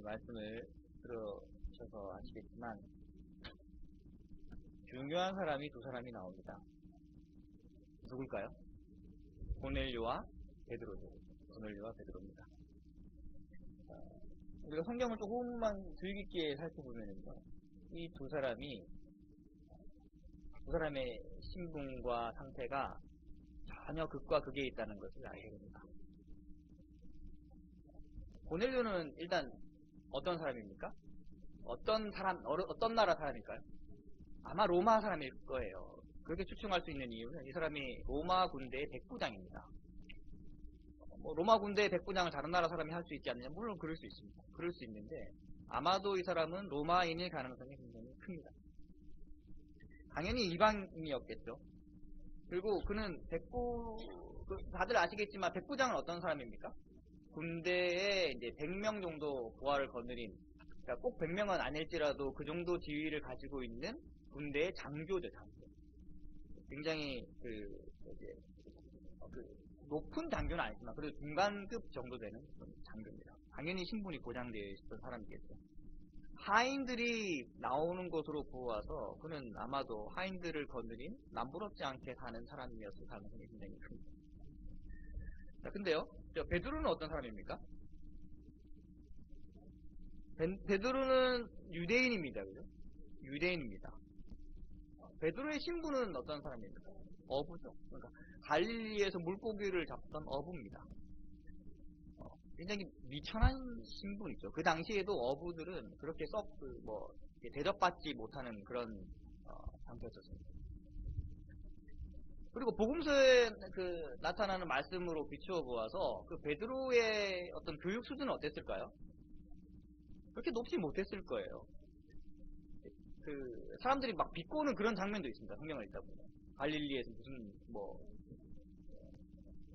말씀을 들으셔서 아시겠지만 중요한 사람이 두 사람이 나옵니다. 누굴까요? 고넬료와 베드로죠. 고넬료와 베드로입니다. 우리가 성경을 조금만 주의 깊게 살펴보면요, 이 두 사람의 신분과 상태가 전혀 극과 극에 있다는 것을 알게 됩니다. 고넬료는 일단 어떤 사람입니까? 어떤 나라 사람일까요? 아마 로마 사람일 거예요. 그렇게 추측할 수 있는 이유는 이 사람이 로마 군대의 백부장입니다. 로마 군대의 백부장을 다른 나라 사람이 할 수 있지 않느냐? 물론 그럴 수 있습니다. 그럴 수 있는데 아마도 이 사람은 로마인일 가능성이 굉장히 큽니다. 당연히 이방인이었겠죠. 그리고 그는 다들 아시겠지만 백부장은 어떤 사람입니까? 군대에 이제 100명 정도 부하를 거느린, 그러니까 꼭 100명은 아닐지라도 그 정도 지위를 가지고 있는 군대의 장교죠, 장교. 굉장히 높은 장교는 아니지만 그래도 중간급 정도 되는 장교입니다. 당연히 신분이 보장되어 있었던 사람이겠죠. 하인들이 나오는 곳으로 보아서 그는 아마도 하인들을 거느린 남부럽지 않게 사는 사람이었을 가능성이 굉장히 큽니다. 자, 근데요, 베드로는 어떤 사람입니까? 베드로는 유대인입니다. 그죠? 유대인입니다. 베드로의 신분은 어떤 사람입니까? 어부죠. 그러니까 갈릴리에서 물고기를 잡던 어부입니다. 굉장히 미천한 신분이죠. 그 당시에도 어부들은 그렇게 대접받지 못하는 그런 상태였습니다. 그리고 복음서에 나타나는 말씀으로 비추어 보아서 그 베드로의 어떤 교육 수준은 어땠을까요? 그렇게 높지 못했을 거예요. 사람들이 막 비꼬는 그런 장면도 있습니다. 성경을 읽다 보면. 갈릴리에서 무슨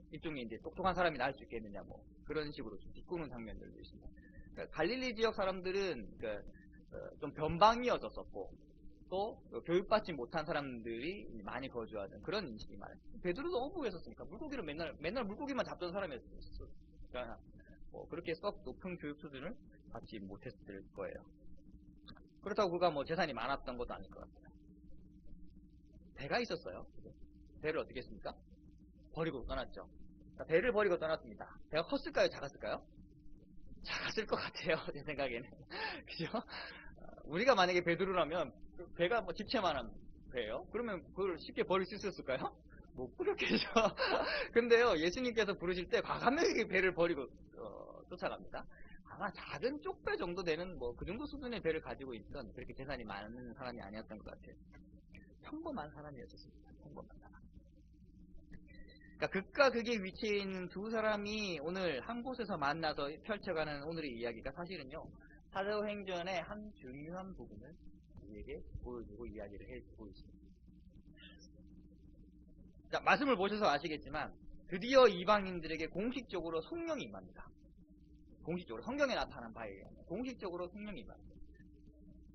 일종의 이제 똑똑한 사람이 나을 수 있겠느냐, 그런 식으로 좀 비꼬는 장면들도 있습니다. 그러니까 갈릴리 지역 사람들은 좀 변방이어졌었고, 또 교육받지 못한 사람들이 많이 거주하는 그런 인식이 많아요. 베드로도 어부였었으니까 물고기를 맨날 물고기만 잡던 사람이었으니까 그렇게 썩 높은 교육 수준을 받지 못했을 거예요. 그렇다고 그가 재산이 많았던 것도 아닐 것 같아요. 배가 있었어요. 배를 어떻게 했습니까? 버리고 떠났죠. 그러니까 배를 버리고 떠났습니다. 배가 컸을까요? 작았을까요? 작았을 것 같아요. 제 생각에는. 그죠? 우리가 만약에 베드로라면 배가 집채만한 배예요. 그러면 그걸 쉽게 버릴 수 있었을까요? 못 그렇겠죠. 근데요, 예수님께서 부르실 때 과감하게 배를 버리고 쫓아갑니다. 아마 작은 쪽배 정도 되는 그 정도 수준의 배를 가지고 있던 그렇게 재산이 많은 사람이 아니었던 것 같아요. 평범한 사람이었습니다. 평범한 사람. 그러니까 극과 극의 위치에 있는 두 사람이 오늘 한 곳에서 만나서 펼쳐가는 오늘의 이야기가 사실은요, 사도행전의 한 중요한 부분을 우리에게 보여주고 이야기를 해주고 있습니다. 자, 말씀을 보셔서 아시겠지만 드디어 이방인들에게 공식적으로 성령이 임합니다. 공식적으로 성경에 나타난 바에 의하면 공식적으로 성령이 임합니다.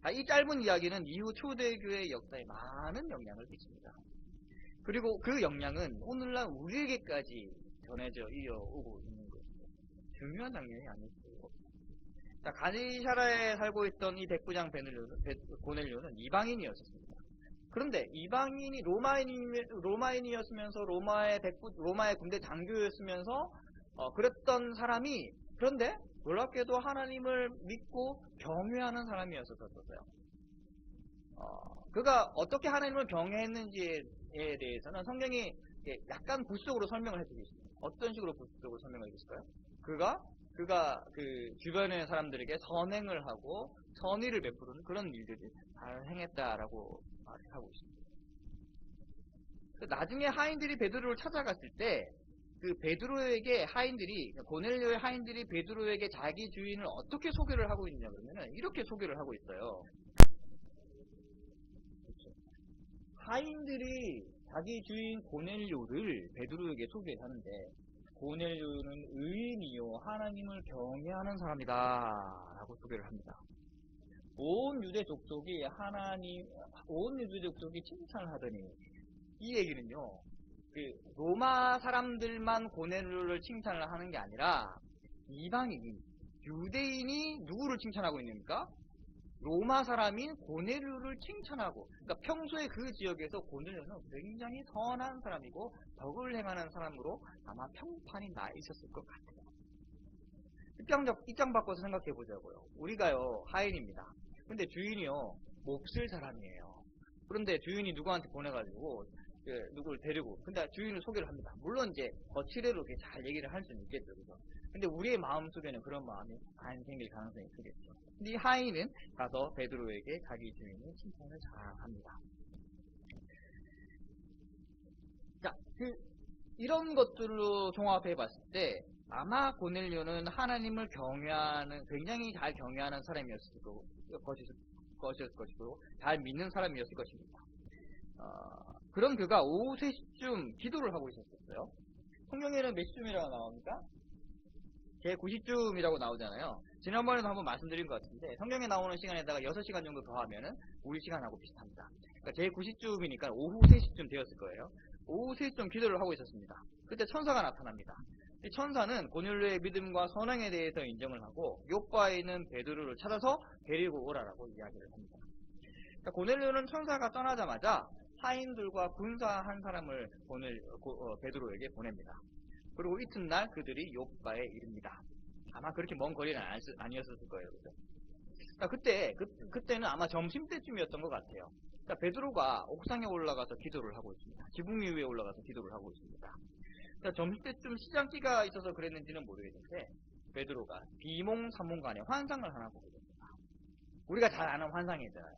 자, 이 짧은 이야기는 이후 초대교회의 역사에 많은 영향을 끼칩니다. 그리고 그 영향은 오늘날 우리에게까지 전해져 이어오고 있는 것입니다. 중요한 장면이 아닐 수 없습니다. 자, 가니사라에 살고 있던 이 백부장 고넬료는 이방인이었습니다. 그런데 이방인이 로마인이었으면서 로마의 군대 장교였으면서 그랬던 사람이, 그런데 놀랍게도 하나님을 믿고 경외하는 사람이었었어요. 그가 어떻게 하나님을 경외했는지에 대해서는 성경이 약간 부수적으로 설명을 해주고 있습니다. 어떤 식으로 부수적으로 설명을 해주실까요? 그가 그 주변의 사람들에게 선행을 하고 선의를 베푸는 그런 일들을 잘 행했다라고 말하고 있습니다. 나중에 하인들이 베드로를 찾아갔을 때 그 베드로에게 고넬료의 하인들이 베드로에게 자기 주인을 어떻게 소개를 하고 있냐 그러면은 이렇게 소개를 하고 있어요. 그렇죠. 하인들이 자기 주인 고넬료를 베드로에게 소개하는데, 고넬료는 의인이요 하나님을 경외하는 사람이다 라고 소개를 합니다. 온 유대 족속이 칭찬을 하더니, 이 얘기는요, 로마 사람들만 고넬료를 칭찬을 하는 게 아니라 이방인, 유대인이 누구를 칭찬하고 있습니까? 로마 사람인 고넬료를 칭찬하고, 그러니까 평소에 그 지역에서 고넬료는 굉장히 선한 사람이고 덕을 행하는 사람으로 아마 평판이 나 있었을 것 같아요. 입장 바꿔서 생각해 보자고요. 우리가요 하인입니다. 근데 주인이요 몹쓸 사람이에요. 그런데 주인이 누구한테 보내가지고 누구를 데리고, 근데 주인을 소개를 합니다. 물론 이제 거칠애로 이렇게 잘 얘기를 할 수는 있겠죠, 그죠? 근데 우리의 마음 속에는 그런 마음이 안 생길 가능성이 크겠죠. 근데 이 하인은 가서 베드로에게 자기 주인의 칭찬을 자랑합니다. 자, 이런 것들로 종합해 봤을 때 아마 고넬료는 하나님을 경외하는, 굉장히 잘 경외하는 사람이었을 것이고 잘 믿는 사람이었을 것입니다. 그런 그가 오후 3시쯤 기도를 하고 있었어요. 성경에는 몇 시쯤이라고 나옵니까? 제 90쯤이라고 나오잖아요. 지난번에도 한번 말씀드린 것 같은데 성경에 나오는 시간에다가 6시간 정도 더하면은 우리 시간하고 비슷합니다. 그러니까 제 90쯤이니까 오후 3시쯤 되었을 거예요. 오후 3시쯤 기도를 하고 있었습니다. 그때 천사가 나타납니다. 이 천사는 고넬료의 믿음과 선행에 대해서 인정을 하고 요바에 있는 베드로를 찾아서 데리고 오라라고 이야기를 합니다. 그러니까 고넬료는 천사가 떠나자마자 하인들과 군사 한 사람을 베드로에게 보냅니다. 그리고 이튿날 그들이 요바에 이릅니다. 아마 그렇게 먼 거리는 아니었을 거예요. 그죠? 그러니까 그때는 아마 점심때쯤이었던 것 같아요. 그러니까 베드로가 옥상에 올라가서 기도를 하고 있습니다. 지붕 위에 올라가서 기도를 하고 있습니다. 그러니까 점심때쯤 시장기가 있어서 그랬는지는 모르겠는데 베드로가 비몽사몽간에 환상을 하나 보게 됩니다. 우리가 잘 아는 환상이잖아요.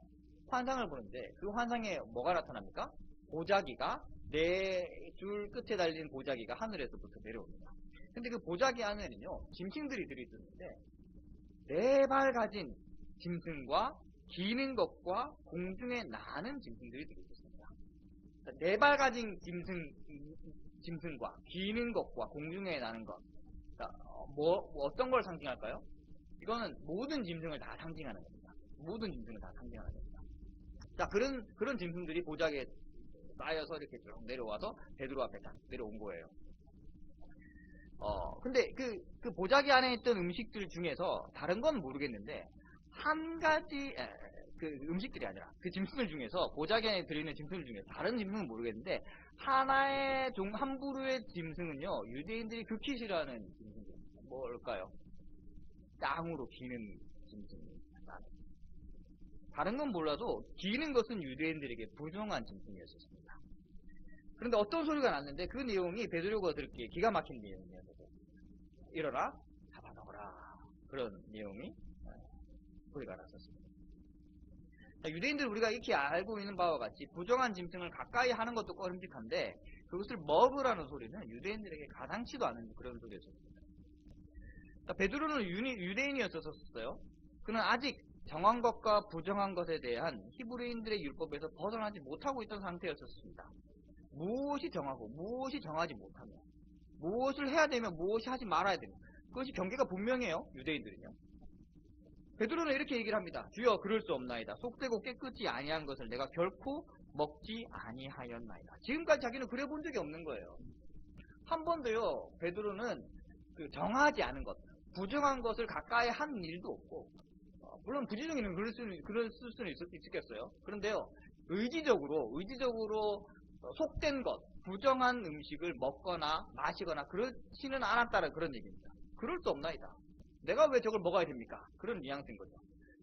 환상을 보는데 그 환상에 뭐가 나타납니까? 보자기가 네 줄 끝에 달린 보자기가 하늘에서부터 내려옵니다. 근데 그 보자기 안에는요 짐승들이 들어있었는데 4발 가진 짐승과 기는 것과 공중에 나는 짐승들이 들어있었습니다. 4발 가진 짐승과 기는 것과 공중에 나는 것, 어떤 걸 상징할까요? 이거는 모든 짐승을 다 상징하는 겁니다. 모든 짐승을 다 상징하는 겁니다. 자, 그런 짐승들이 보자기에 쌓여서 이렇게 쭉 내려와서 베드로 앞에 딱 내려온 거예요. 근데 그 보자기 안에 있던 음식들 중에서 다른 건 모르겠는데 한 가지 그 음식들이 아니라 그 짐승들 중에서 보자기 안에 들어있는 짐승들 중에 다른 짐승은 모르겠는데 한 부류의 짐승은요 유대인들이 극히 싫어하는 짐승입니다. 뭘까요? 땅으로 기는 짐승. 다른 건 몰라도 기는 것은 유대인들에게 부정한 짐승이었습니다. 그런데 어떤 소리가 났는데 그 내용이 베드로가 듣기에 기가 막힌 내용이에요. 일어나 잡아먹어라 그런 내용이 소리가 났었습니다. 유대인들 우리가 익히 알고 있는 바와 같이 부정한 짐승을 가까이 하는 것도 꺼림직한데 그것을 먹으라는 소리는 유대인들에게 가당치도 않은 그런 소리였습니다. 베드로는 유대인이었었어요. 그는 아직 정한 것과 부정한 것에 대한 히브리인들의 율법에서 벗어나지 못하고 있던 상태였었습니다. 무엇이 정하고 무엇이 정하지 못하며 무엇을 해야 되며 무엇이 하지 말아야 되며 그것이 경계가 분명해요. 유대인들은요. 베드로는 이렇게 얘기를 합니다. 주여 그럴 수 없나이다. 속되고 깨끗이 아니한 것을 내가 결코 먹지 아니하였나이다. 지금까지 자기는 그래 본 적이 없는 거예요. 한 번도요. 베드로는 정하지 않은 것, 부정한 것을 가까이 한 일도 없고 물론 부지중에는 그럴 수는 있겠어요. 그런데요. 의지적으로 속된 것, 부정한 음식을 먹거나 마시거나 그렇지는 않았다는 그런 얘기입니다. 그럴 수 없나이다. 내가 왜 저걸 먹어야 됩니까? 그런 뉘앙스인 거죠.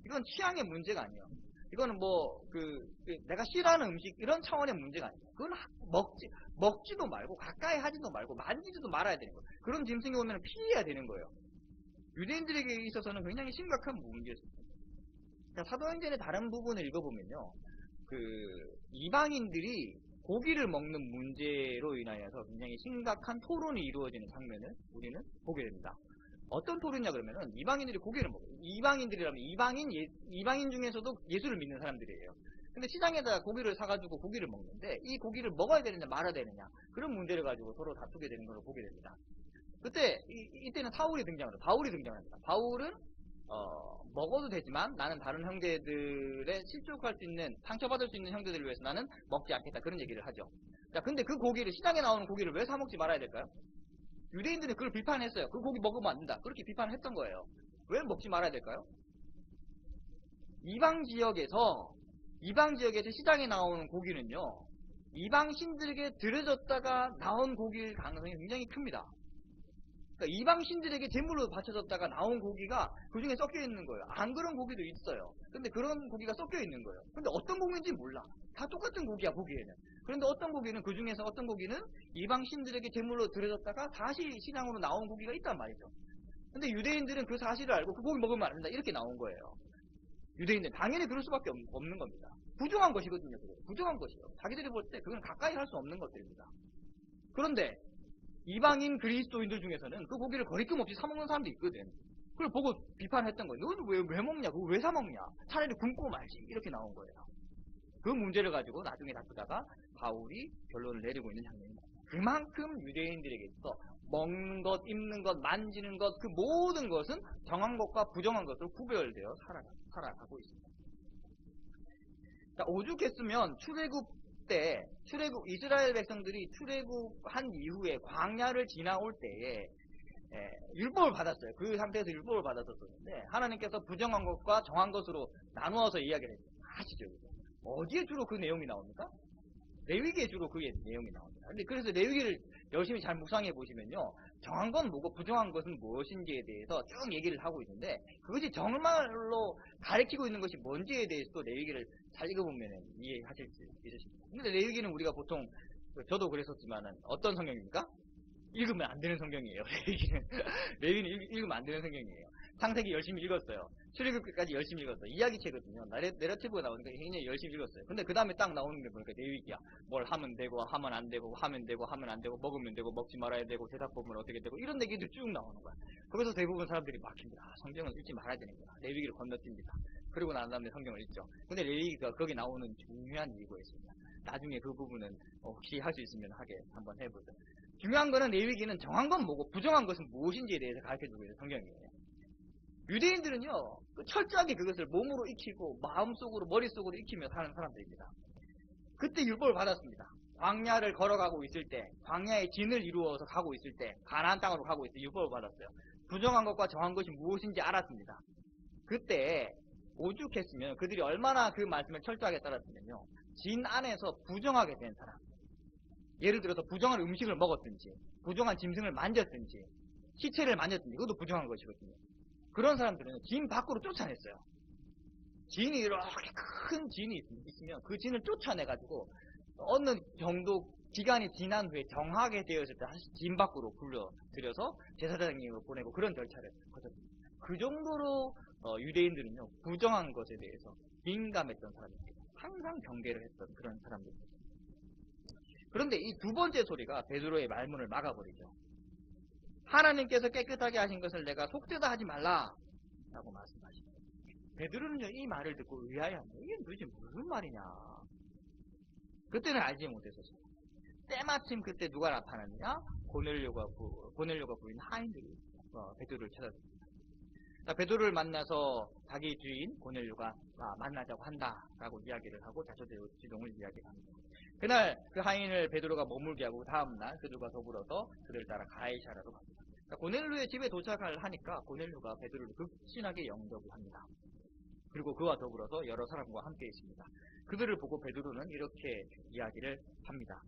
이건 취향의 문제가 아니에요. 이거는 내가 싫어하는 음식 이런 차원의 문제가 아니에요. 그건 먹지도 말고 가까이 하지도 말고 만지지도 말아야 되는 거예요. 그런 짐승이 오면 피해야 되는 거예요. 유대인들에게 있어서는 굉장히 심각한 문제였습니다. 사도행전의 다른 부분을 읽어보면요. 이방인들이 고기를 먹는 문제로 인하여서 굉장히 심각한 토론이 이루어지는 장면을 우리는 보게 됩니다. 어떤 토론이냐 그러면은 이방인들이 고기를 먹어요. 이방인들이라면 이방인 중에서도 예수를 믿는 사람들이에요. 근데 시장에다가 고기를 사가지고 고기를 먹는데 이 고기를 먹어야 되느냐 말아야 되느냐 그런 문제를 가지고 서로 다투게 되는 걸 보게 됩니다. 이때는 바울이 등장합니다. 바울은 먹어도 되지만 나는 다른 형제들의 실족할 수 있는 상처받을 수 있는 형제들을 위해서 나는 먹지 않겠다 그런 얘기를 하죠. 자, 근데 그 고기를 시장에 나오는 고기를 왜 사 먹지 말아야 될까요? 유대인들은 그걸 비판했어요. 그 고기 먹으면 안 된다. 그렇게 비판을 했던 거예요. 왜 먹지 말아야 될까요? 이방 지역에서 시장에 나오는 고기는요, 이방신들에게 들여졌다가 나온 고기일 가능성이 굉장히 큽니다. 그러니까 이방신들에게 제물로 바쳐졌다가 나온 고기가 그 중에 섞여 있는 거예요. 안 그런 고기도 있어요. 근데 그런 고기가 섞여 있는 거예요. 근데 어떤 고기인지 몰라. 다 똑같은 고기야, 보기에는. 그런데 어떤 고기는, 그 중에서 어떤 고기는 이방신들에게 제물로 들여졌다가 다시 시장으로 나온 고기가 있단 말이죠. 근데 유대인들은 그 사실을 알고 그 고기 먹으면 안 된다, 이렇게 나온 거예요. 유대인들 당연히 그럴 수밖에 없는 겁니다. 부정한 것이거든요. 그게. 부정한 것이요. 자기들이 볼 때 그건 가까이 할 수 없는 것들입니다. 그런데 이방인 그리스도인들 중에서는 그 고기를 거리낌 없이 사 먹는 사람도 있거든. 그걸 보고 비판했던 거예요. 너는 왜 먹냐? 그거 왜 사 먹냐? 차라리 굶고 말지. 이렇게 나온 거예요. 그 문제를 가지고 나중에 다투다가 바울이 결론을 내리고 있는 장면입니다. 그만큼 유대인들에게 있어 먹는 것, 입는 것, 만지는 것, 그 모든 것은 정한 것과 부정한 것으로 구별되어 살아가고 있습니다. 자, 오죽했으면 이스라엘 백성들이 출애굽한 이후에 광야를 지나올 때에 율법을 받았어요. 그 상태에서 율법을 받았었는데 하나님께서 부정한 것과 정한 것으로 나누어서 이야기를 했어요. 아시죠? 어디에 주로 그 내용이 나옵니까? 레위기에 주로 그 내용이 나옵니다. 근데 그래서 레위기를 열심히 잘 묵상해 보시면요, 정한 건 뭐고 부정한 것은 무엇인지에 대해서 쭉 얘기를 하고 있는데, 그것이 정말로 가리키고 있는 것이 뭔지에 대해서도 레위기를 잘 읽어보면 이해하실 수 있으십니다. 근데 레위기는 우리가 보통, 저도 그랬었지만은 어떤 성경입니까? 읽으면 안 되는 성경이에요. 레위기는 읽으면 안 되는 성경이에요. 창세기 열심히 읽었어요. 출애굽기까지 열심히 읽었어요. 이야기체거든요. 내러티브가 나오니까 굉장히 열심히 읽었어요. 근데 그 다음에 딱 나오는 게 보니까 레위기야. 뭘 하면 되고 하면 안 되고 하면 되고 하면 안 되고 먹으면 되고 먹지 말아야 되고 대답법은 어떻게 되고 이런 얘기들 쭉 나오는 거야. 거기서 대부분 사람들이 막힙니다. 성경을 읽지 말아야 되는구나. 레위기를 건너뜁니다. 그리고 난 다음에 성경을 읽죠. 근데 레위기가 거기 나오는 중요한 이유가 있습니다. 나중에 그 부분은 혹시 할 수 있으면 하게 한번 해보죠. 중요한 거는 레위기는 정한 건 뭐고 부정한 것은 무엇인지에 대해서 가르쳐주고 있는 성경이에요. 유대인들은요, 철저하게 그것을 몸으로 익히고 마음속으로 머릿속으로 익히며 사는 사람들입니다. 그때 율법을 받았습니다. 광야를 걸어가고 있을 때, 광야의 진을 이루어서 가고 있을 때, 가나안 땅으로 가고 있을 때 율법을 받았어요. 부정한 것과 정한 것이 무엇인지 알았습니다. 그때 오죽했으면 그들이 얼마나 그 말씀을 철저하게 따랐으면요, 진 안에서 부정하게 된 사람, 예를 들어서 부정한 음식을 먹었든지 부정한 짐승을 만졌든지 시체를 만졌든지 그것도 부정한 것이거든요. 그런 사람들은 진 밖으로 쫓아냈어요. 진이 이렇게 큰 진이 있으면 그 진을 쫓아내가지고 어느 정도 기간이 지난 후에 정하게 되었을 때 다시 진 밖으로 불러들여서 제사장님을 보내고 그런 절차를 거쳤습니다. 그 정도로 유대인들은요, 부정한 것에 대해서 민감했던 사람입니다. 항상 경계를 했던 그런 사람들입니다. 그런데 이 두 번째 소리가 베드로의 말문을 막아버리죠. 하나님께서 깨끗하게 하신 것을 내가 속되다 하지 말라 라고 말씀하십니다. 베드로는요, 이 말을 듣고 의아해합니다. 이게 도대체 무슨 말이냐. 그때는 알지 못했었어요. 때마침 그때 누가 나타났냐? 고넬료가 부인 하인들이 베드로를 찾았습니다. 베드로를 만나서 자기 주인 고넬료가 만나자고 한다라고 이야기를 하고 자초대 지동을 이야기합니다. 그날 그 하인을 베드로가 머물게 하고 다음날 그들과 더불어서 그들을 따라 가이사라로 갑니다. 고넬료의 집에 도착을 하니까 고넬료가 베드로를 극진하게 영접을 합니다. 그리고 그와 더불어서 여러 사람과 함께 있습니다. 그들을 보고 베드로는 이렇게 이야기를 합니다.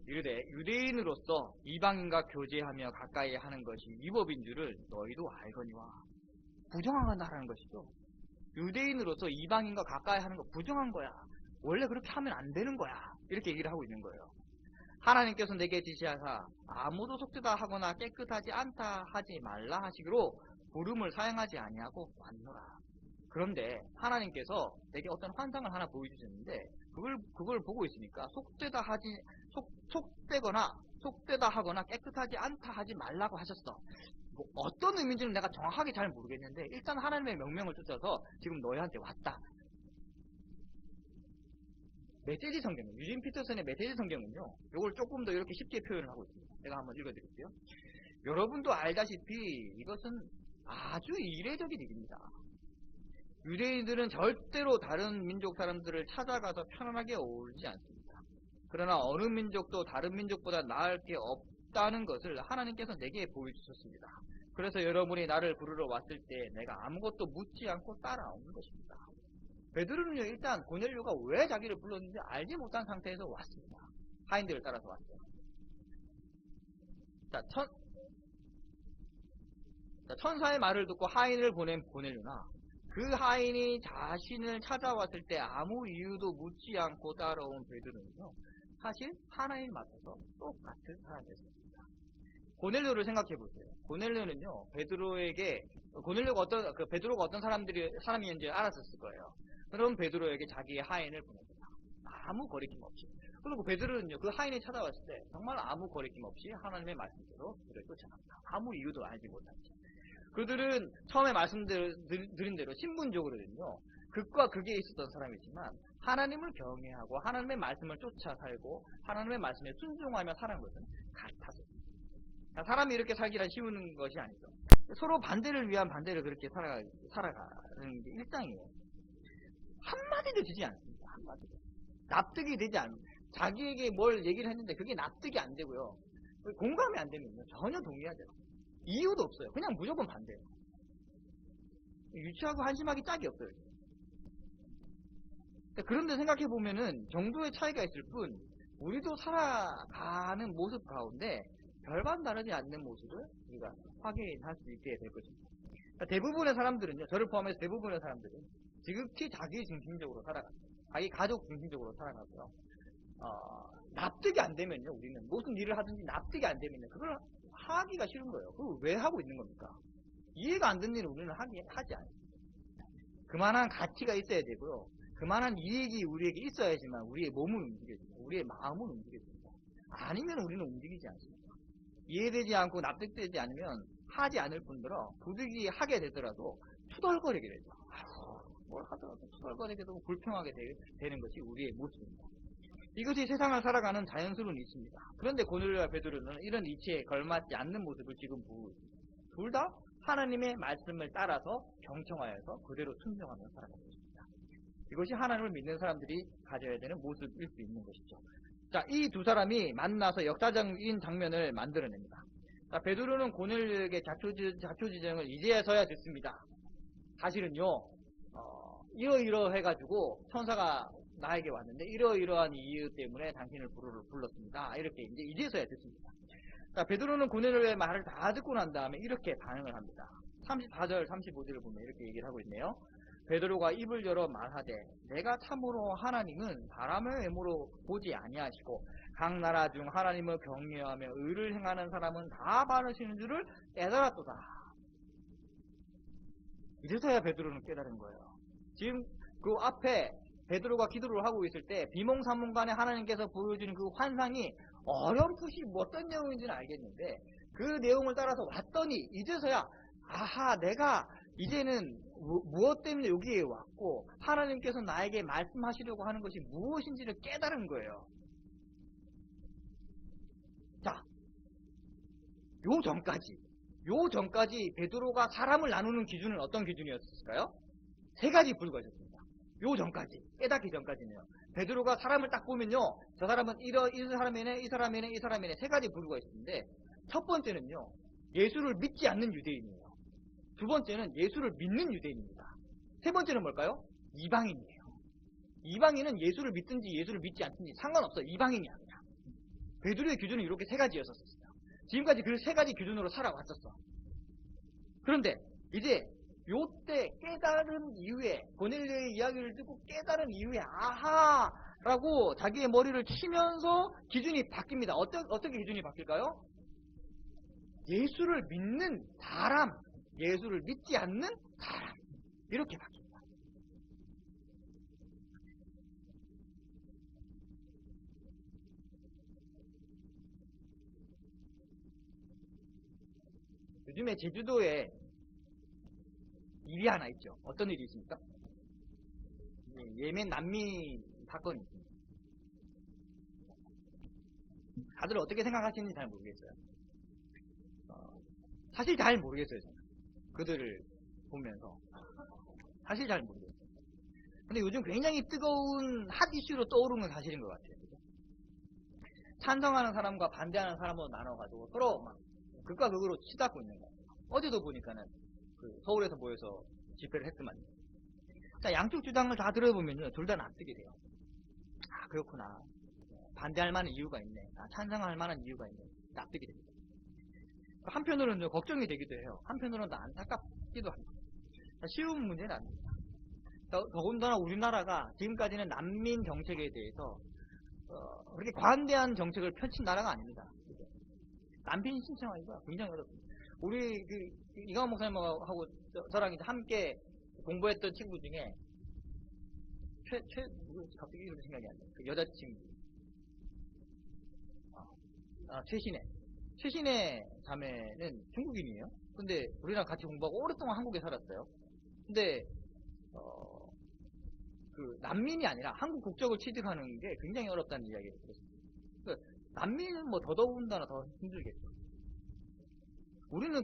이르되 유대인으로서 이방인과 교제하며 가까이 하는 것이 위법인 줄을 너희도 알거니와. 부정하다는 것이죠. 유대인으로서 이방인과 가까이 하는 거 부정한 거야. 원래 그렇게 하면 안 되는 거야. 이렇게 얘기를 하고 있는 거예요. 하나님께서 내게 지시하사 아무도 속되다 하거나 깨끗하지 않다 하지 말라 하시기로 부름을 사용하지 아니하고 왔노라. 그런데 하나님께서 내게 어떤 환상을 하나 보여주셨는데 그걸 보고 있으니까 속되다 하거나 깨끗하지 않다 하지 말라고 하셨어. 뭐 어떤 의미인지는 내가 정확하게 잘 모르겠는데 일단 하나님의 명령을 쫓아서 지금 너희한테 왔다. 메시지 성경, 유진 피터슨의 메시지 성경은요, 이걸 조금 더 이렇게 쉽게 표현을 하고 있습니다. 제가 한번 읽어드릴게요. 여러분도 알다시피 이것은 아주 이례적인 일입니다. 유대인들은 절대로 다른 민족 사람들을 찾아가서 편안하게 어울리지 않습니다. 그러나 어느 민족도 다른 민족보다 나을 게 없다는 것을 하나님께서 내게 보여주셨습니다. 그래서 여러분이 나를 부르러 왔을 때 내가 아무것도 묻지 않고 따라오는 것입니다. 베드로는요, 일단 고넬료가 왜 자기를 불렀는지 알지 못한 상태에서 왔습니다. 하인들을 따라서 왔어요. 자, 천사의 말을 듣고 하인을 보낸 고넬료나 그 하인이 자신을 찾아왔을 때 아무 이유도 묻지 않고 따라온 베드로는요, 사실 하나님 앞에서 똑같은 사람이었습니다. 고넬료를 생각해 보세요. 고넬료는요, 베드로가 어떤 사람이었는지 알았었을 거예요. 그럼 베드로에게 자기의 하인을 보냅니다. 아무 거리낌 없이. 그리고 베드로는요, 그 하인이 찾아왔을 때 정말 아무 거리낌 없이 하나님의 말씀대로 그를 쫓아갑니다. 아무 이유도 알지 못하지. 그들은 처음에 말씀드린 대로 신분적으로는요, 극과 극에 있었던 사람이지만 하나님을 경외하고 하나님의 말씀을 쫓아 살고 하나님의 말씀에 순종하며 살아가는 것은 같았습니다. 사람이 이렇게 살기란 쉬운 것이 아니죠. 서로 반대를 위한 반대를 그렇게 살아가는 게 일상이에요. 한마디도 지지 않습니다. 한마디도. 납득이 되지 않습니다. 자기에게 뭘 얘기를 했는데 그게 납득이 안 되고요. 공감이 안 되면요, 전혀 동의하지 않아요. 이유도 없어요. 그냥 무조건 반대예요. 유치하고 한심하기 짝이 없어요. 그런데 생각해 보면은 정도의 차이가 있을 뿐 우리도 살아가는 모습 가운데 별반 다르지 않는 모습을 우리가 확인할 수 있게 될 것입니다. 대부분의 사람들은요, 저를 포함해서 대부분의 사람들은 지극히 자기 중심적으로 살아갑니다. 자기 가족 중심적으로 살아가고요. 납득이 안 되면요, 우리는 무슨 일을 하든지 납득이 안 되면요, 그걸 하기가 싫은 거예요. 그걸 왜 하고 있는 겁니까? 이해가 안 되는 일을 우리는 하지 않습니다. 그만한 가치가 있어야 되고요. 그만한 이익이 우리에게 있어야지만 우리의 몸은 움직여집니다. 우리의 마음은 움직여집니다. 아니면 우리는 움직이지 않습니다. 이해되지 않고 납득되지 않으면 하지 않을 뿐더러 부득이 하게 되더라도 투덜거리게 되죠. 뭘 하더라도 투덜거리게 되고 불평하게 되는 것이 우리의 모습입니다. 이것이 세상을 살아가는 자연스러운 이치입니다. 그런데 고넬료와 베드로는 이런 이치에 걸맞지 않는 모습을 지금 보고 있습니다. 둘 다 하나님의 말씀을 따라서 경청하여서 그대로 순종하며 살아가는 것입니다. 이것이 하나님을 믿는 사람들이 가져야 되는 모습일 수 있는 것이죠. 자, 이 두 사람이 만나서 역사적인 장면을 만들어냅니다. 자, 베드로는 고넬료에게 자초지정을 이제서야 듣습니다. 사실은요, 이러이러해가지고 천사가 나에게 왔는데 이러이러한 이유 때문에 당신을 불렀습니다. 이렇게 이제서야 듣습니다. 자, 베드로는 고넬료의 말을 다 듣고 난 다음에 이렇게 반응을 합니다. 34절, 35절을 보면 이렇게 얘기를 하고 있네요. 베드로가 입을 열어 말하되 내가 참으로 하나님은 사람의 외모로 보지 아니하시고 각 나라 중 하나님을 경외하며 의를 행하는 사람은 다 바르시는 줄을 깨달았도다. 이제서야 베드로는 깨달은 거예요. 지금 그 앞에 베드로가 기도를 하고 있을 때 비몽사몽간에 하나님께서 보여주는 그 환상이 어렴풋이 어떤 내용인지는 알겠는데 그 내용을 따라서 왔더니 이제서야 아하, 내가 이제는 무엇 때문에 여기에 왔고 하나님께서 나에게 말씀하시려고 하는 것이 무엇인지를 깨달은 거예요. 자, 요 전까지 베드로가 사람을 나누는 기준은 어떤 기준이었을까요? 세 가지 불과 있었습니다. 요 전까지, 깨닫기 전까지는요. 베드로가 사람을 딱 보면요, 저 사람은 이 사람이네, 이 사람이네, 이 사람이네, 세 가지 부류가 있었는데, 첫 번째는요, 예수를 믿지 않는 유대인이에요. 두 번째는 예수를 믿는 유대인입니다. 세 번째는 뭘까요? 이방인이에요. 이방인은 예수를 믿든지 예수를 믿지 않든지 상관없어요. 이방인이 아니라. 베드로의 기준은 이렇게 세 가지였었어요. 지금까지 그 세 가지 기준으로 살아왔었어. 그런데 이제 요때 깨달은 이후에 고넬료의 이야기를 듣고 깨달은 이후에 아하라고 자기의 머리를 치면서 기준이 바뀝니다. 어떻게 기준이 바뀔까요? 예수를 믿는 사람, 예수를 믿지 않는 사람, 이렇게 바뀝니다. 요즘에 제주도에 일이 하나 있죠. 어떤 일이 있습니까? 예멘 난민 사건이 있습니다. 다들 어떻게 생각하시는지 잘 모르겠어요. 사실 잘 모르겠어요. 저는. 그들을 보면서 사실 잘 모르겠어요. 근데 요즘 굉장히 뜨거운 핫 이슈로 떠오르는 건 사실인 것 같아요. 그죠? 찬성하는 사람과 반대하는 사람으로 나눠가지고 서로 막 극과 극으로 치닫고 있는 거예요. 어제도 보니까는 그 서울에서 모여서 집회를 했더만. 자, 양쪽 주장을 다 들어보면요, 둘 다 납득이 돼요. 아, 그렇구나. 반대할 만한 이유가 있네. 아, 찬성할 만한 이유가 있네. 납득이 됩니다. 한편으로는 걱정이 되기도 해요. 한편으로는 안타깝기도 합니다. 자, 쉬운 문제는 아닙니다. 더군다나 우리나라가 지금까지는 난민 정책에 대해서 그렇게 관대한 정책을 펼친 나라가 아닙니다. 난민 신청하기가 굉장히 어렵습니다. 우리 이강원 목사님하고 저랑 이제 함께 공부했던 친구 중에 갑자기 이름 생각이 안 나요. 그 여자친구 최신의 자매는 중국인이에요. 근데 우리랑 같이 공부하고 오랫동안 한국에 살았어요. 근데 그 난민이 아니라 한국 국적을 취득하는 게 굉장히 어렵다는 이야기를 들었습니다. 그러니까 난민은 뭐 더더군다나 더 힘들겠죠.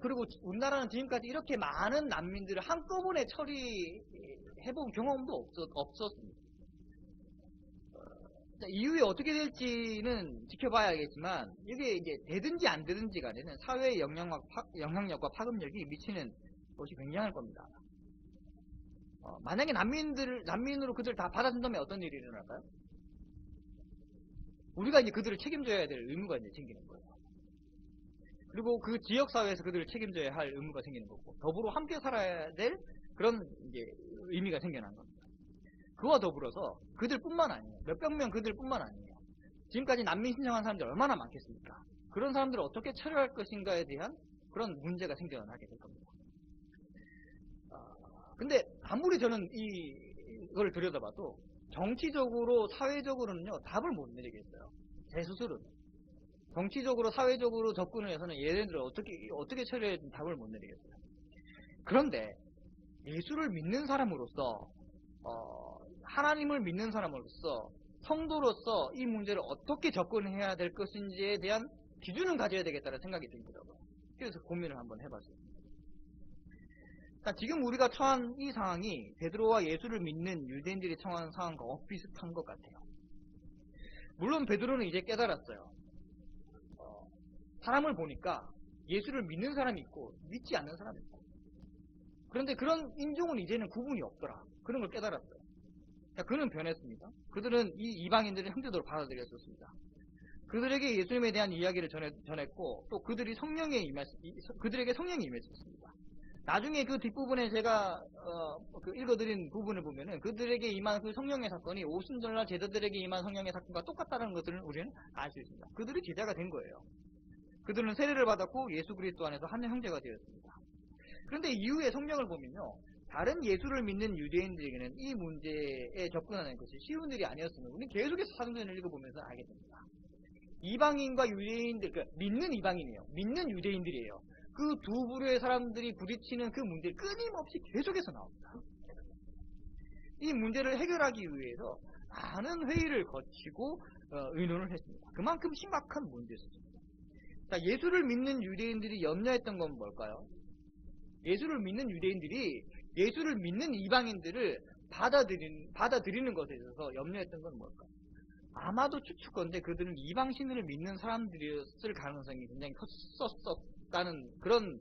그리고 우리나라는 지금까지 이렇게 많은 난민들을 한꺼번에 처리해본 경험도 없었습니다. 이후에 어떻게 될지는 지켜봐야겠지만 이게 이제 되든지 안 되든지 간에는 사회의 영향력과 파급력이 미치는 것이 굉장할 겁니다. 만약에 난민으로 그들을 다 받아준다면 어떤 일이 일어날까요? 우리가 이제 그들을 책임져야 될 의무가 이제 생기는 거예요. 그리고 그 지역사회에서 그들을 책임져야 할 의무가 생기는 거고, 더불어 함께 살아야 될 그런 이제 의미가 생겨난 겁니다. 그와 더불어서 그들뿐만 아니에요. 몇백 명 그들뿐만 아니에요. 지금까지 난민 신청한 사람들 얼마나 많겠습니까? 그런 사람들을 어떻게 처리할 것인가에 대한 그런 문제가 생겨나게 될 겁니다. 근데 아무리 저는 이걸 들여다봐도 정치적으로 사회적으로는요 답을 못 내리겠어요. 제 스스로는 정치적으로 사회적으로 접근을 해서는 얘네들을 어떻게 처리해야 될지 답을 못 내리겠어요. 그런데 예수를 믿는 사람으로서 하나님을 믿는 사람으로서 성도로서 이 문제를 어떻게 접근해야 될 것인지에 대한 기준은 가져야 되겠다는 생각이 들더라고요. 그래서 고민을 한번 해봤습니다. 그러니까 지금 우리가 처한 이 상황이 베드로와 예수를 믿는 유대인들이 처한 상황과 비슷한 것 같아요. 물론 베드로는 이제 깨달았어요. 사람을 보니까 예수를 믿는 사람이 있고 믿지 않는 사람이 있고, 그런데 그런 인종은 이제는 구분이 없더라. 그런 걸 깨달았어요. 그러니까 그는 변했습니다. 그들은 이 이방인들을 형제도로 받아들였었습니다. 그들에게 예수님에 대한 이야기를 전했고, 또 그들에게 성령이 임했었습니다. 나중에 그 뒷부분에 제가 읽어드린 부분을 보면은 그들에게 임한 그 성령의 사건이 오순절날 제자들에게 임한 성령의 사건과 똑같다는 것들을 우리는 알 수 있습니다. 그들이 제자가 된 거예요. 그들은 세례를 받았고 예수 그리스도 안에서 한 형제가 되었습니다. 그런데 이후에 성경을 보면요, 다른 예수를 믿는 유대인들에게는 이 문제에 접근하는 것이 쉬운 일이 아니었으면 우리는 계속해서 사도전을 읽어보면서 알게 됩니다. 이방인과 유대인들, 그러니까 믿는 이방인이에요. 믿는 유대인들이에요. 그 두 부류의 사람들이 부딪히는 그 문제를 끊임없이 계속해서 나옵니다. 이 문제를 해결하기 위해서 많은 회의를 거치고 의논을 했습니다. 그만큼 심각한 문제였습니다. 자, 예수를 믿는 유대인들이 염려했던 건 뭘까요? 예수를 믿는 유대인들이 예수를 믿는 이방인들을 받아들이는 것에 있어서 염려했던 건 뭘까요? 아마도 추측건데 그들은 이방신을 믿는 사람들이었을 가능성이 굉장히 컸었다는 그런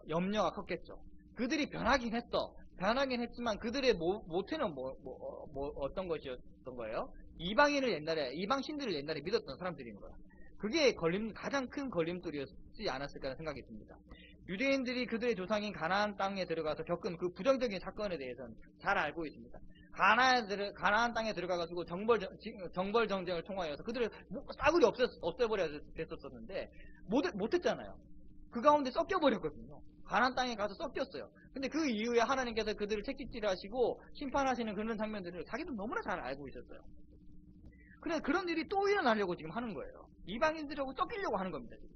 염려가 컸겠죠. 그들이 변하긴 했지만 그들의 모태는 어떤 것이었던 거예요? 이방신들을 옛날에 믿었던 사람들인 거예요. 그게 가장 큰 걸림돌이었지 않았을까 하는 생각이 듭니다. 유대인들이 그들의 조상인 가나안 땅에 들어가서 겪은 그 부정적인 사건에 대해서는 잘 알고 있습니다. 가나안 땅에 들어가가지고 정벌 정쟁을 통하여서 그들을 싸그리 없애버려야 됐었는데 못했잖아요. 그 가운데 섞여버렸거든요. 가나안 땅에 가서 섞였어요. 근데 그 이후에 하나님께서 그들을 채찍질하시고 심판하시는 그런 장면들을 자기도 너무나 잘 알고 있었어요. 그래, 그런 일이 또 일어나려고 지금 하는 거예요. 이방인들하고 섞이려고 하는 겁니다. 지금.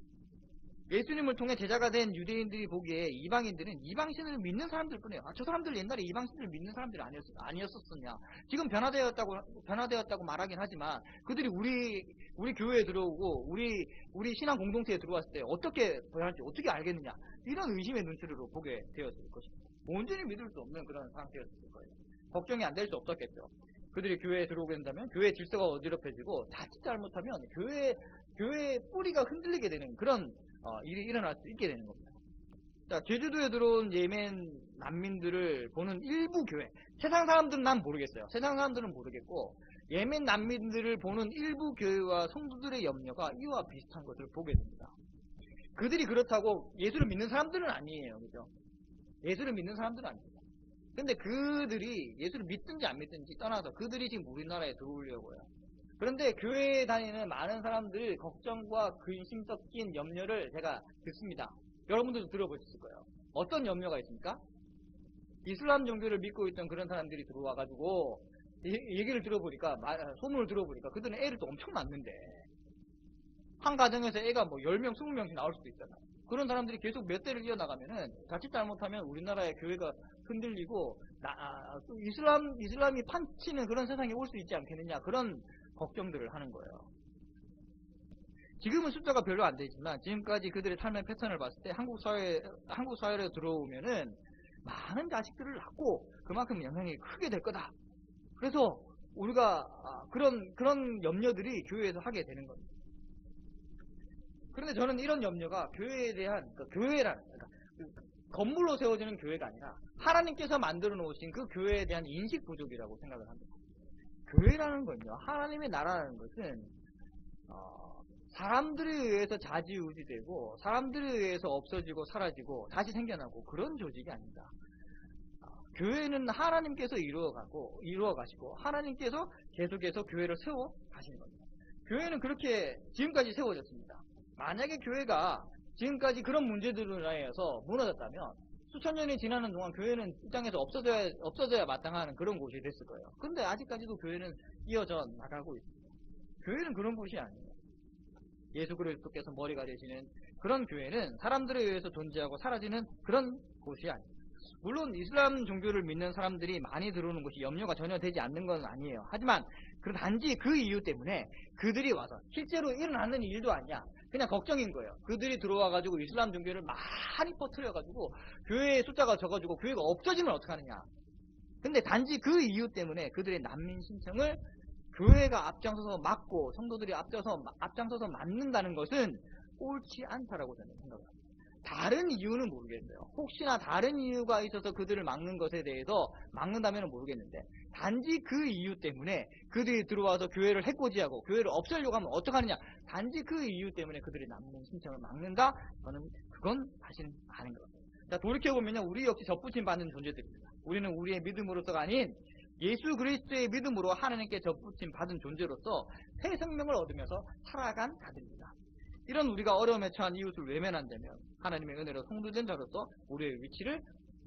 예수님을 통해 제자가 된 유대인들이 보기에 이방인들은 이방신을 믿는 사람들 뿐이에요. 저 사람들 옛날에 이방신을 믿는 사람들이 아니었었냐. 지금 변화되었다고 말하긴 하지만 그들이 우리 교회에 들어오고 우리 신앙 공동체에 들어왔을 때 어떻게 변할지 어떻게 알겠느냐. 이런 의심의 눈초리로 보게 되었을 것입니다. 온전히 믿을 수 없는 그런 상태였을 거예요. 걱정이 안 될 수 없었겠죠. 그들이 교회에 들어오게 된다면 교회 질서가 어지럽혀지고 자칫 잘못하면 교회의 뿌리가 흔들리게 되는 그런 일이 일어날 수 있게 되는 겁니다. 자, 제주도에 들어온 예멘 난민들을 보는 일부 교회, 세상 사람들은 난 모르겠어요. 세상 사람들은 모르겠고, 예멘 난민들을 보는 일부 교회와 성도들의 염려가 이와 비슷한 것을 보게 됩니다. 그들이 그렇다고 예수를 믿는 사람들은 아니에요. 그죠? 예수를 믿는 사람들은 아닙니다. 근데 그들이 예수를 믿든지 안 믿든지 떠나서 그들이 지금 우리나라에 들어오려고요. 그런데 교회에 다니는 많은 사람들 걱정과 근심 섞인 염려를 제가 듣습니다. 여러분들도 들어보셨을 거예요. 어떤 염려가 있습니까? 이슬람 종교를 믿고 있던 그런 사람들이 들어와가지고 얘기를 들어보니까, 소문을 들어보니까 그들은 애를 또 엄청 낳는데 한 가정에서 애가 뭐 10명, 20명씩 나올 수도 있잖아요. 그런 사람들이 계속 몇 대를 이어나가면은 자칫 잘못하면 우리나라의 교회가 흔들리고 이슬람이 판치는 그런 세상이 올 수 있지 않겠느냐, 그런 걱정들을 하는 거예요. 지금은 숫자가 별로 안 되지만 지금까지 그들의 삶의 패턴을 봤을 때 한국 사회로 들어오면은 많은 자식들을 낳고 그만큼 영향이 크게 될 거다. 그래서 우리가 그런 염려들이 교회에서 하게 되는 겁니다. 그런데 저는 이런 염려가 교회에 대한, 그러니까 건물로 세워지는 교회가 아니라 하나님께서 만들어 놓으신 그 교회에 대한 인식 부족이라고 생각을 합니다. 교회라는 건요, 하나님의 나라라는 것은 사람들에 의해서 좌지우지되고 사람들에 의해서 없어지고 사라지고 다시 생겨나고 그런 조직이 아닙니다. 교회는 하나님께서 이루어 가시고 하나님께서 계속해서 교회를 세워 가시는 겁니다. 교회는 그렇게 지금까지 세워졌습니다. 만약에 교회가 지금까지 그런 문제들로 인해서 무너졌다면 수천 년이 지나는 동안 교회는 이 땅에서 없어져야 마땅한 그런 곳이 됐을 거예요. 근데 아직까지도 교회는 이어져 나가고 있습니다. 교회는 그런 곳이 아니에요. 예수 그리스도께서 머리가 되시는 그런 교회는 사람들에 의해서 존재하고 사라지는 그런 곳이 아닙니다. 물론 이슬람 종교를 믿는 사람들이 많이 들어오는 것이 염려가 전혀 되지 않는 건 아니에요. 하지만 단지 그 이유 때문에 그들이 와서 실제로 일어나는 일도 아니야. 그냥 걱정인 거예요. 그들이 들어와가지고 이슬람 종교를 많이 퍼뜨려가지고 교회의 숫자가 적어지고 교회가 없어지면 어떡하느냐. 근데 단지 그 이유 때문에 그들의 난민 신청을 교회가 앞장서서 막고 성도들이 앞장서서 막는다는 것은 옳지 않다라고 저는 생각합니다. 다른 이유는 모르겠어요. 혹시나 다른 이유가 있어서 그들을 막는 것에 대해서 막는다면 모르겠는데 단지 그 이유 때문에 그들이 들어와서 교회를 해코지하고 교회를 없애려고 하면 어떡하느냐, 단지 그 이유 때문에 그들의 난민 신청을 막는다? 저는 그건 사실은 아닌 것 같아요. 자, 돌이켜보면요, 우리 역시 접붙임 받는 존재들입니다. 우리는 우리의 믿음으로서가 아닌 예수 그리스도의 믿음으로 하나님께 접붙임 받은 존재로서 새 생명을 얻으면서 살아간 자들입니다. 이런 우리가 어려움에 처한 이웃을 외면한다면 하나님의 은혜로 성도된 자로서 우리의 위치를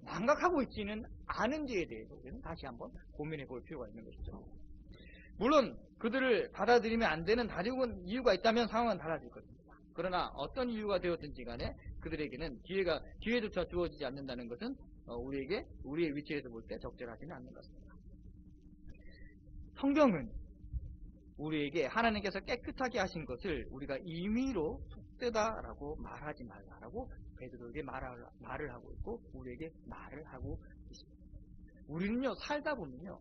망각하고 있지는 않은지에 대해서 우리는 다시 한번 고민해 볼 필요가 있는 것이죠. 물론 그들을 받아들이면 안 되는 다른 이유가 있다면 상황은 달라질 것입니다. 그러나 어떤 이유가 되었든지 간에 그들에게는 기회조차 주어지지 않는다는 것은 우리의 위치에서 볼 때 적절하지는 않는 것 같습니다. 성경은 우리에게 하나님께서 깨끗하게 하신 것을 우리가 임의로 속되다라고 말하지 말라라고 베드로에게 말을 하고 있고 우리에게 말을 하고 있습니다. 우리는요, 살다 보면요,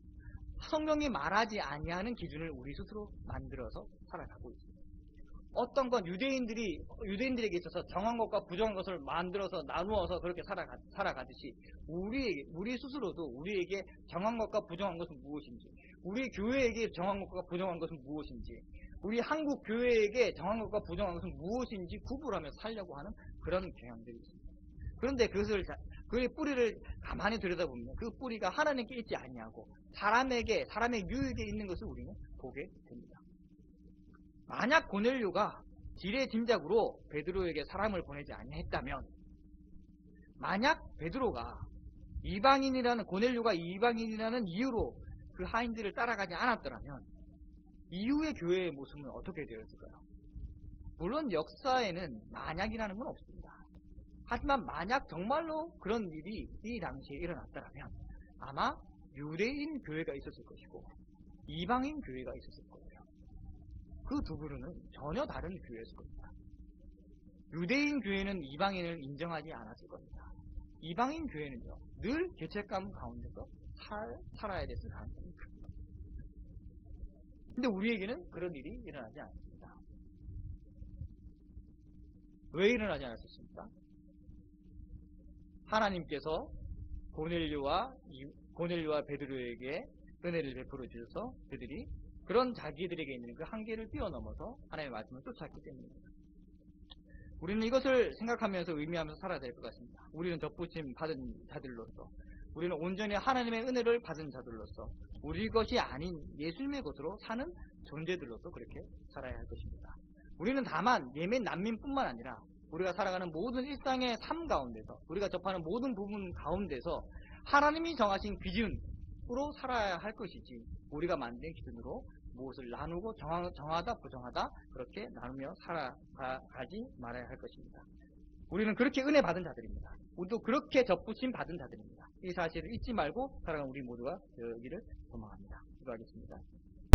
성경이 말하지 아니하는 기준을 우리 스스로 만들어서 살아가고 있습니다. 어떤 건 유대인들에게 있어서 정한 것과 부정한 것을 만들어서 나누어서 그렇게 살아가듯이 우리 스스로도 우리에게 정한 것과 부정한 것은 무엇인지, 우리 교회에게 정한 것과 부정한 것은 무엇인지, 우리 한국 교회에게 정한 것과 부정한 것은 무엇인지 구분하면서 살려고 하는 그런 경향들이 있습니다. 그런데 그의 뿌리를 가만히 들여다보면 그 뿌리가 하나님께 있지 아니하고 사람의 유익에 있는 것을 우리는 보게 됩니다. 만약 고넬료가 지레 짐작으로 베드로에게 사람을 보내지 아니했다면, 만약 베드로가 고넬료가 이방인이라는 이유로 그 하인들을 따라가지 않았더라면 이후의 교회의 모습은 어떻게 되었을까요? 물론 역사에는 만약이라는 건 없습니다. 하지만 만약 정말로 그런 일이 이 당시에 일어났더라면 아마 유대인 교회가 있었을 것이고 이방인 교회가 있었을 거예요. 그 두 그루는 전혀 다른 교회였을 겁니다. 유대인 교회는 이방인을 인정하지 않았을 겁니다. 이방인 교회는요, 늘 죄책감 가운데서 살아야 됐을 가능성이 큽니다. 근데 우리에게는 그런 일이 일어나지 않았습니다. 왜 일어나지 않았습니까? 하나님께서 고넬료와 베드로에게 은혜를 베풀어 주셔서 그들이 그런 자기들에게 있는 그 한계를 뛰어넘어서 하나님의 말씀을 쫓아왔기 때문입니다. 우리는 이것을 생각하면서 의미하면서 살아야 될 것 같습니다. 우리는 접붙임 받은 자들로서, 우리는 온전히 하나님의 은혜를 받은 자들로서, 우리 것이 아닌 예수님의 것으로 사는 존재들로서 그렇게 살아야 할 것입니다. 우리는 다만 예멘 난민뿐만 아니라 우리가 살아가는 모든 일상의 삶 가운데서, 우리가 접하는 모든 부분 가운데서 하나님이 정하신 기준으로 살아야 할 것이지, 우리가 만든 기준으로 무엇을 나누고 정하다 부정하다 그렇게 나누며 살아가지 말아야 할 것입니다. 우리는 그렇게 은혜 받은 자들입니다. 우리도 그렇게 접붙임 받은 자들입니다. 이 사실을 잊지 말고 살아가는 우리 모두가 되기를 소망합니다. 기도하겠습니다.